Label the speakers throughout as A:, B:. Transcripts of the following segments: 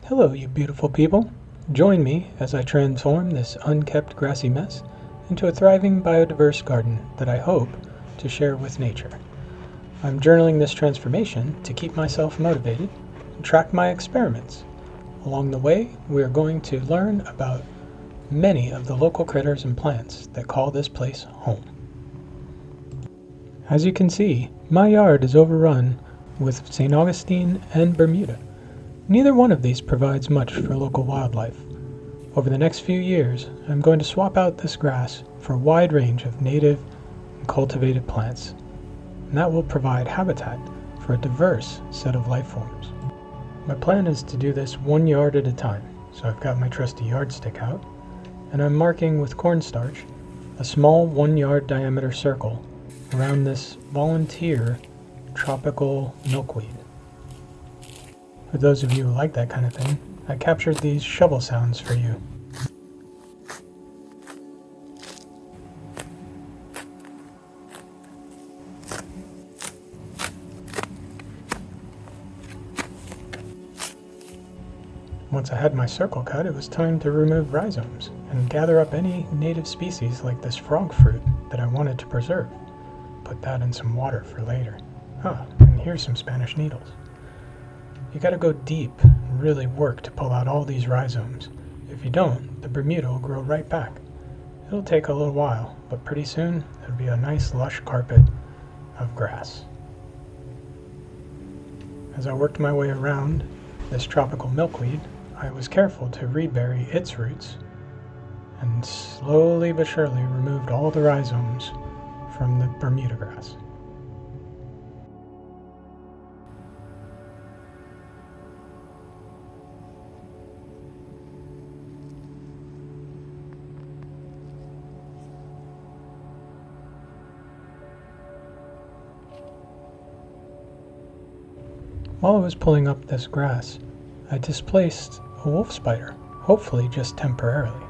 A: Hello, you beautiful people. Join me as I transform this unkept grassy mess into a thriving biodiverse garden that I hope to share with nature. I'm journaling this transformation to keep myself motivated and track my experiments. Along the way, we are going to learn about many of the local critters and plants that call this place home. As you can see, my yard is overrun with St. Augustine and Bermuda. Neither one of these provides much for local wildlife. Over the next few years, I'm going to swap out this grass for a wide range of native and cultivated plants, and that will provide habitat for a diverse set of life forms. My plan is to do this 1 yard at a time, so I've got my trusty yardstick out, and I'm marking with cornstarch a small 1 yard diameter circle around this volunteer tropical milkweed. For those of you who like that kind of thing, I captured these shovel sounds for you. Once I had my circle cut, it was time to remove rhizomes and gather up any native species like this frogfruit that I wanted to preserve. Put that in some water for later. And here's some Spanish needles. You gotta go deep and really work to pull out all these rhizomes. If you don't, the Bermuda will grow right back. It'll take a little while, but pretty soon it'll be a nice lush carpet of grass. As I worked my way around this tropical milkweed, I was careful to rebury its roots and slowly but surely removed all the rhizomes from the Bermuda grass. While I was pulling up this grass, I displaced a wolf spider, hopefully just temporarily.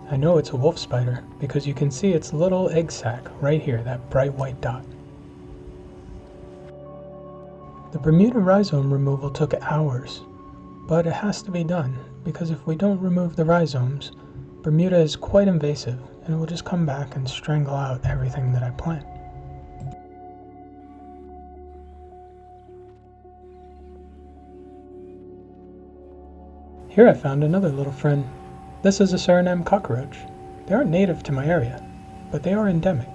A: I know it's a wolf spider because you can see its little egg sac right here, that bright white dot. The Bermuda rhizome removal took hours, but it has to be done because if we don't remove the rhizomes, Bermuda is quite invasive and it will just come back and strangle out everything that I plant. Here I found another little friend. This is a Surinam cockroach. They aren't native to my area, but they are endemic.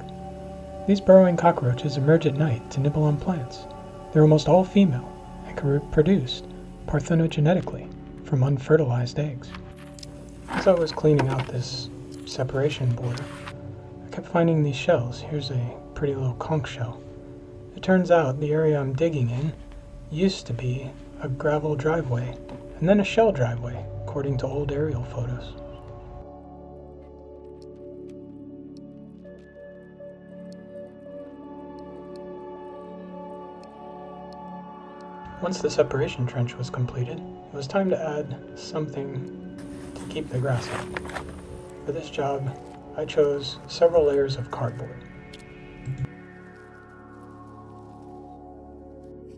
A: These burrowing cockroaches emerge at night to nibble on plants. They're almost all female and can reproduce parthenogenetically from unfertilized eggs. As I was cleaning out this separation border, I kept finding these shells. Here's a pretty little conch shell. It turns out the area I'm digging in used to be a gravel driveway and then a shell driveway, according to old aerial photos. Once the separation trench was completed, it was time to add something to keep the grass up. For this job, I chose several layers of cardboard.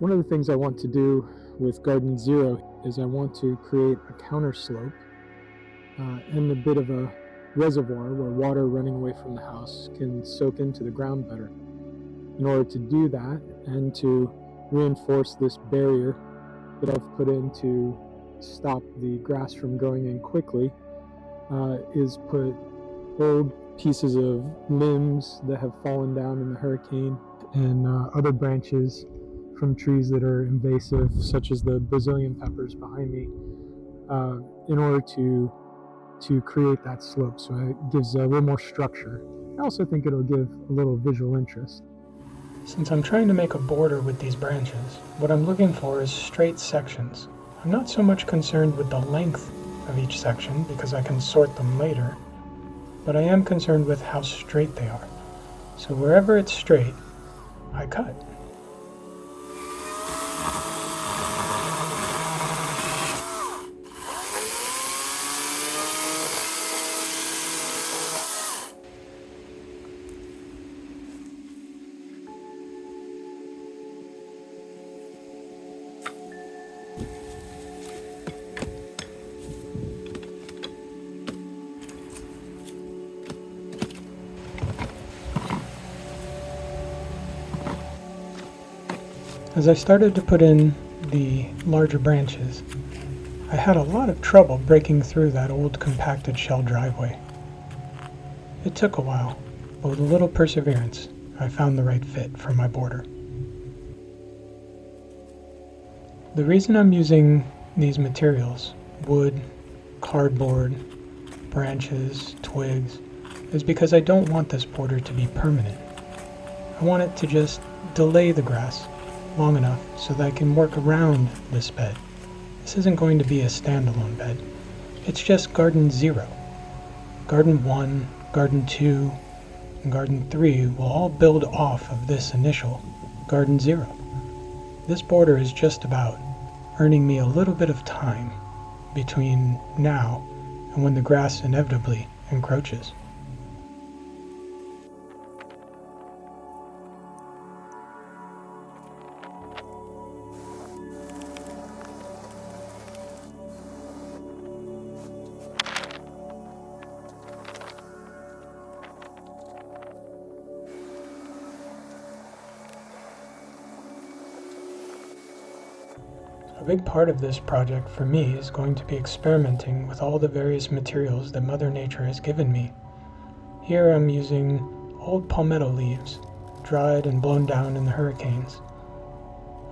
B: One of the things I want to do with Garden Zero is I want to create a counter slope and a bit of a reservoir where water running away from the house can soak into the ground better. In order to do that and to reinforce this barrier that I've put in to stop the grass from growing in quickly, is put old pieces of limbs that have fallen down in the hurricane and other branches from trees that are invasive, such as the Brazilian peppers behind me, in order to create that slope. So it gives a little more structure. I also think it'll give a little visual interest.
A: Since I'm trying to make a border with these branches, what I'm looking for is straight sections. I'm not so much concerned with the length of each section because I can sort them later, but I am concerned with how straight they are. So wherever it's straight, I cut. As I started to put in the larger branches, I had a lot of trouble breaking through that old compacted shell driveway. It took a while, but with a little perseverance, I found the right fit for my border. The reason I'm using these materials, wood, cardboard, branches, twigs, is because I don't want this border to be permanent. I want it to just delay the grass long enough so that I can work around this bed. This isn't going to be a standalone bed. It's just Garden 0. Garden 1, Garden 2, and Garden 3 will all build off of this initial Garden 0. This border is just about earning me a little bit of time between now and when the grass inevitably encroaches. A big part of this project for me is going to be experimenting with all the various materials that Mother Nature has given me. Here I'm using old palmetto leaves, dried and blown down in the hurricanes.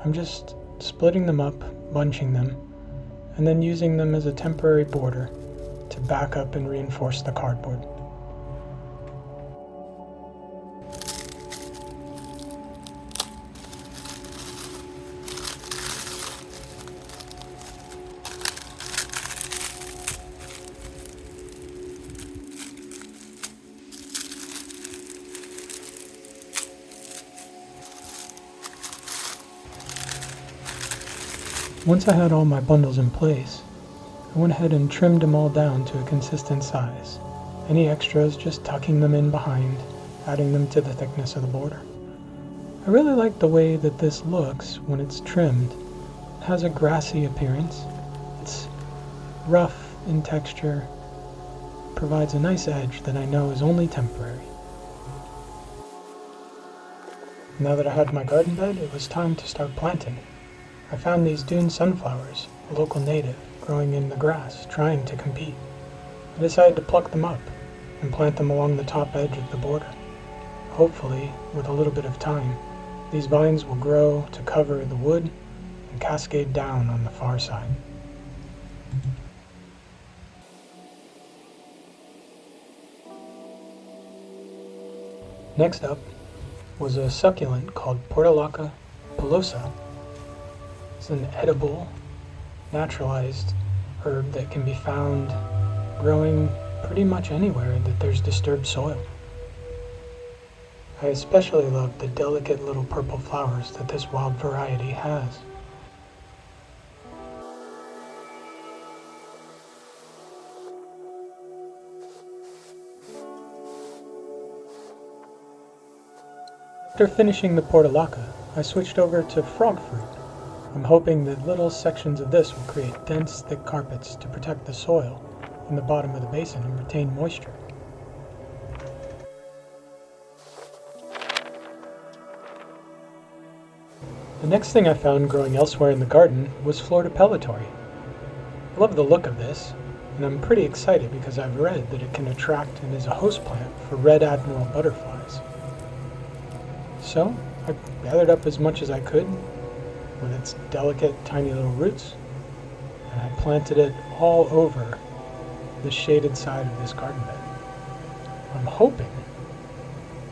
A: I'm just splitting them up, bunching them, and then using them as a temporary border to back up and reinforce the cardboard. Once I had all my bundles in place, I went ahead and trimmed them all down to a consistent size. Any extras, just tucking them in behind, adding them to the thickness of the border. I really like the way that this looks when it's trimmed. It has a grassy appearance. It's rough in texture, provides a nice edge that I know is only temporary. Now that I had my garden bed, it was time to start planting. I found these Dune Sunflowers, a local native, growing in the grass, trying to compete. I decided to pluck them up and plant them along the top edge of the border. Hopefully, with a little bit of time, these vines will grow to cover the wood and cascade down on the far side. Next up was a succulent called Portulaca pilosa. It's an edible, naturalized herb that can be found growing pretty much anywhere that there's disturbed soil. I especially love the delicate little purple flowers that this wild variety has. After finishing the Portulaca, I switched over to Frogfruit. I'm hoping that little sections of this will create dense, thick carpets to protect the soil in the bottom of the basin and retain moisture. The next thing I found growing elsewhere in the garden was Florida Pellitory. I love the look of this, and I'm pretty excited because I've read that it can attract and is a host plant for red admiral butterflies. So, I gathered up as much as I could with its delicate, tiny little roots, and I planted it all over the shaded side of this garden bed. I'm hoping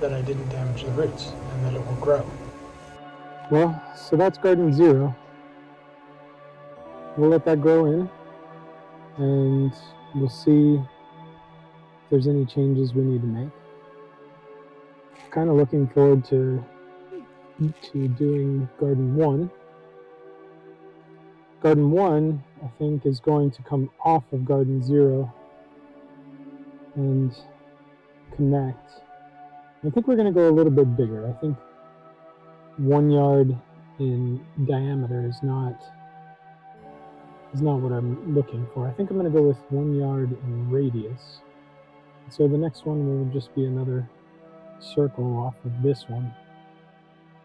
A: that I didn't damage the roots and that it will grow.
B: Well, so that's Garden 0. We'll let that grow in, and we'll see if there's any changes we need to make. Kind of looking forward to doing Garden 1. Garden 1, I think, is going to come off of Garden 0 and connect. I think we're going to go a little bit bigger. I think 1 yard in diameter is not what I'm looking for. I think I'm going to go with 1 yard in radius. So the next one will just be another circle off of this one.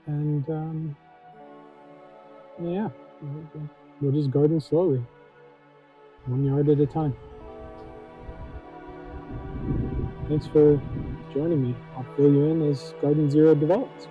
B: And Yeah, we'll just garden slowly, 1 yard at a time. Thanks for joining me. I'll fill you in as Garden Zero develops.